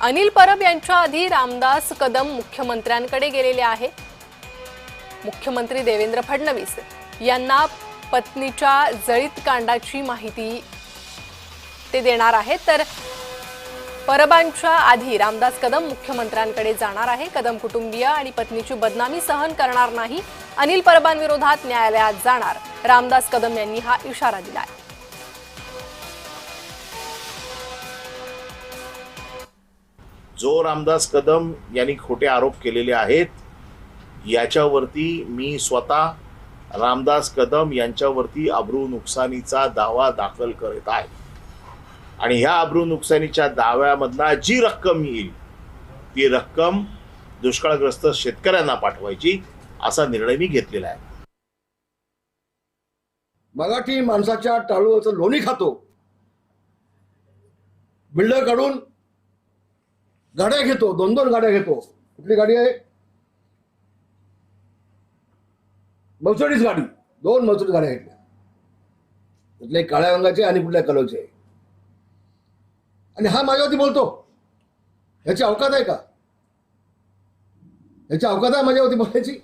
अनिल परब यांच्या आधी रामदास कदम मुख्यमंत्र्यांकडे गेलेले आहे। मुख्यमंत्री देवेंद्र फडणवीस यांना पत्नीच्या जळीत कांडाची माहिती ते देणार आहेत। तर परबांच्या आधी रामदास कदम मुख्यमंत्र्यांकडे जाणार आहे। कदम कुटुंबीय आणि पत्नीची बदनामी सहन करणार नाही। अनिल परबांविरोधात न्यायालयात जाणार, रामदास कदम यांनी हा इशारा दिला आहे। जो रामदास कदम यांनी खोटे आरोप केलेले आहेत याच्यावरती मी स्वतः रामदास कदम यांच्यावरती अब्रू नुकसानीचा दावा दाखल करत आहे आणि ह्या अब्रू नुकसानीच्या दाव्यामधला जी रक्कम येईल ती रक्कम दुष्काळग्रस्त शेतकऱ्यांना पाठवायची असा निर्णय मी घेतलेला आहे। मराठी माणसाच्या टाळूचं लोणी खातो, बिल्डर कडून गाड्या घेतो, 2-2 गाड्या घेतो। कुठली गाडी आहे? मर्सिडीज गाडी, 2 मर्सिडीज गाड्या घेतल्या, कुठल्या काळ्या रंगाचे आणि कुठल्या कलरचे। आणि हा माझ्यावरती बोलतो, ह्याची अवकात आहे का? ह्याची अवकात आहे माझ्यावरती बोलायची?